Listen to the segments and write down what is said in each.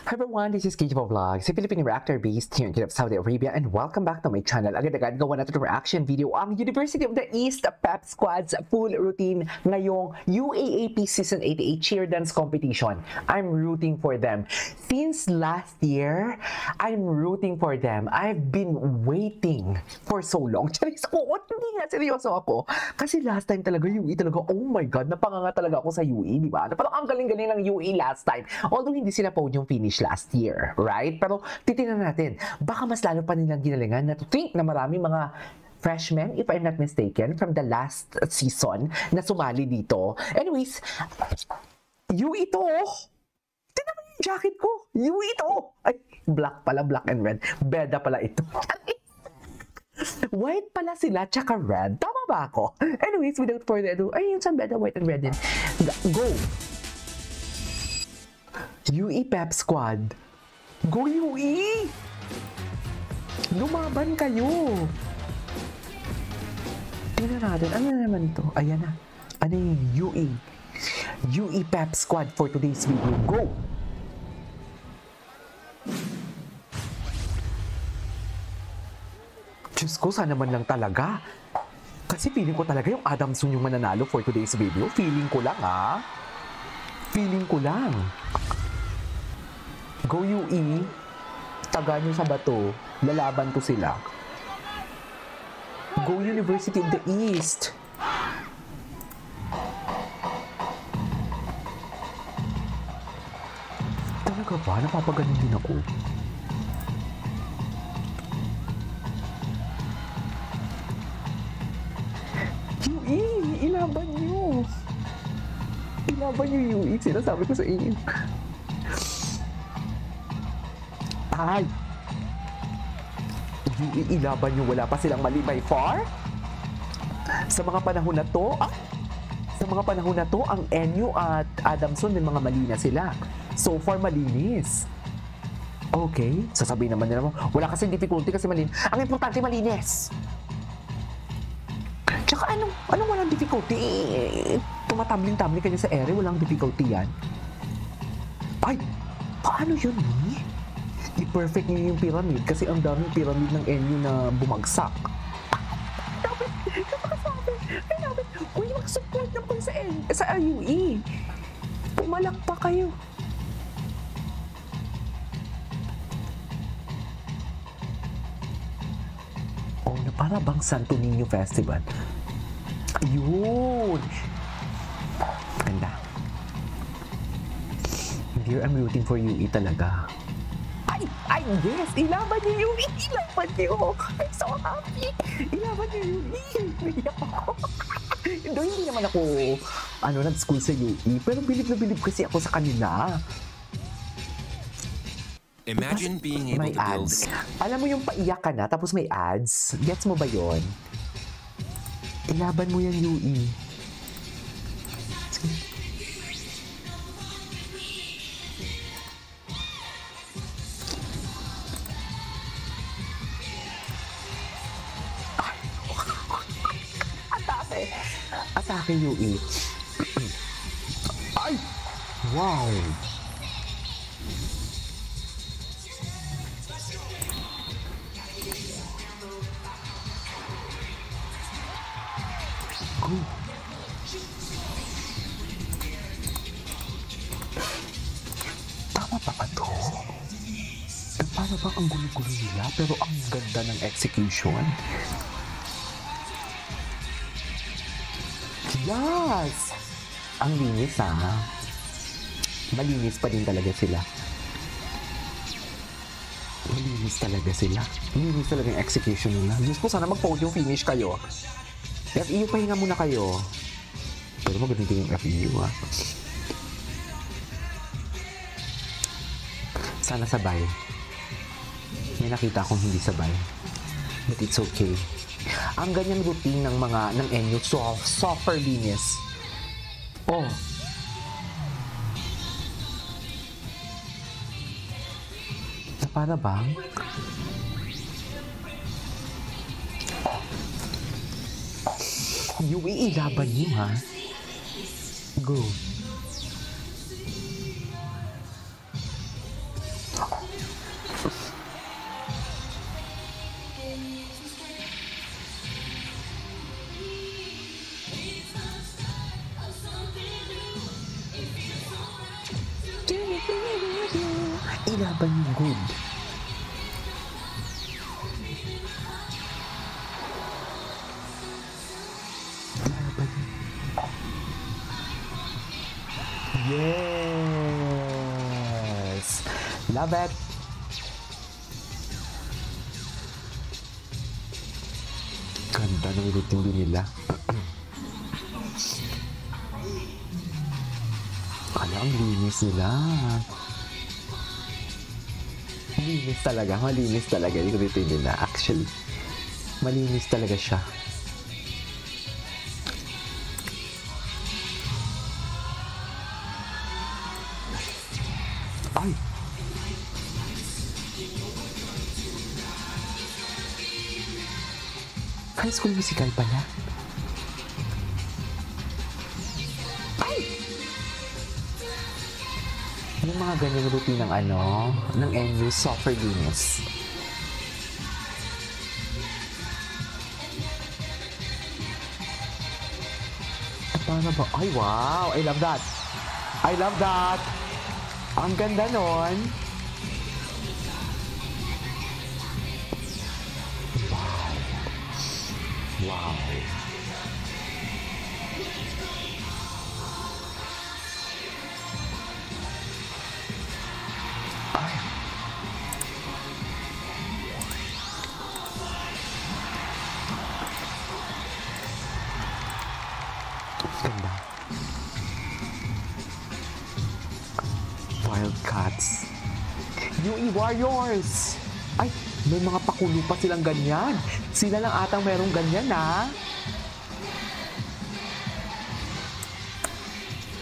Hi everyone, this is Kijibo Vlogs, a Philippine reactor based here in Saudi Arabia, and welcome back to my channel. Agad-agad gawa natin reaction video ang University of the East Pep Squad's full routine ngayong UAAP Season 88 Cheer Dance Competition. I'm rooting for them. Since last year, I'm rooting for them. I've been waiting for so long. Charis, hindi nga seryoso ako. Kasi last time talaga UE talaga, oh my God, napanganga talaga ako sa UE, di ba? Parang ang galing-galing ng UE last time. Although hindi sila podium finish last year, right? Pero titingnan natin, baka mas lalo pa nilang ginalingan na to think na marami mga freshmen, if I'm not mistaken, from the last season na sumali dito. Anyways, UE to. Tignan mo yung jacket ko. UE to. Ay, black pala, black and red. Beda pala ito. White pala sila, tsaka red. Tama ba ako? Anyways, without further ado, ay, yung beda, white and red din. Go! UE Pep Squad. Go UE! Lumaban kayo! Tingnan natin, ano na naman ito? Ayan na. Ano yung UE? UE Pep Squad for today's video. Go! Diyos ko, sana man lang talaga. Kasi feeling ko talaga yung Adamson yung mananalo for today's video. Feeling ko lang, ha? Feeling ko lang. Go UE, taga nyo sa bato, lalaban ko sila. Go University of the East. Talaga ba? Napapagaling din ako. UE, ilaban nyo. Ilaban nyo UE, sinasabi ko sa inyo. Ay! UE, ilaban nyo, wala pa silang mali by far? Sa mga panahon na to, sa mga panahon na to, ang NU at Adamson may mga mali na sila. So far, malinis. Okay, sasabihin naman nila mo, wala kasing difficulty kasi malinis. Ang importante, malinis. Tsaka anong walang difficulty? Tumatabling-tabling kanya sa ere, walang difficulty yan. Ay, paano yun eh? I-perfect niyo yung pyramid kasi ang daming pyramid ng NU na bumagsak. Dapat, dapat, uy, mag-support naman sa UE. Pumalak pa kayo. Oh, na para bang Santo Niño Festival. Ayun. Ganda. Dear, I'm rooting for UE talaga. Ay, yes! Ilaban niyo UE! Ilaban niyo! I'm so happy! Ilaban niyo UE! Naiyak ako! Hindi naman ako, nag-school sa UE, pero bilib na bilib kasi ako sa kanila. Imagine being able may to build... ads. Alam mo yung paiyak ka na, tapos may ads? Gets mo ba yon? Ilaban mo yan, UE. Atake UE. Ay! Wow! Go! Tama pa ba to? Para bang ang gulo-gulo nila pero ang ganda ng execution? Yes! Ang linis Malinis pa din talaga sila. Malinis talaga sila. Malinis talaga yung execution nila. Diyos ko, sana mag-podium finish kayo. FEU, pahinga muna kayo. Pero maganda din yung FEU, ha? Sana sabay. May nakita akong hindi sabay. But it's okay. Ang ganyan routine ng NU, super linis. Oh. Na para bang? UE, ilaban niyo, ha? Go. Ilaban yung good. Ilaban yung... Yes! Love it! Ganda ng routine din nila. Ang linis nila. Malinis talaga yung routine nila. Actually, malinis talaga siya. Ay! High School Musical pala. Yung mga ganyan routine ng ng NU Soccer Games. Para ba? Ay, wow! I love that! I love that! Ang ganda nun! Wow! Wow! Ganda. Wildcats. UE Warriors! Ay, may mga pakulo pa silang ganyan. Sila lang atang merong ganyan, ha?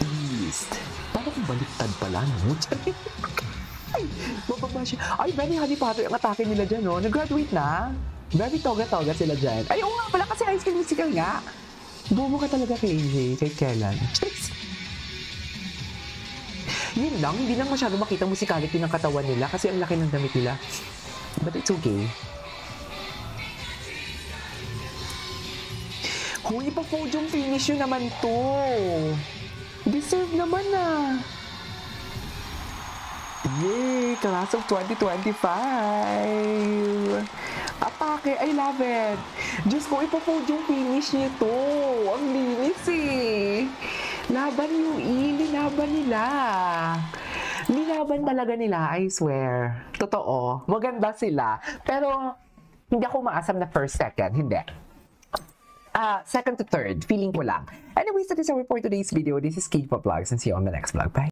East. Paano kung baliktad pala, no? Ay, bababa siya. Ay, very Harry Potter ang atake nila dyan, no? Nag-graduate na. Very toga-toga sila dyan. Ay, oo nga pala kasi High School Musical nga. Bobo ka talaga kay AJ, kay Kellan. Yun lang, hindi lang masyado makita musicality ng katawan nila kasi ang laki ng damit nila. But it's okay. Hoy, pa-podium finish yun naman to. Deserve naman na. Yay! Class of 2025! Atake! I love it! Diyos ko, ipo-podium finish niyo to! Ang linis eh! Laban yung linaban nila! Nilaban talaga nila, I swear. Totoo. Maganda sila. Pero, hindi ako maasam na first, second. Hindi. Second to third. Feeling ko lang. Anyways, that is our for today's video. This is K-Pop Vlogs and see you on the next vlog. Bye!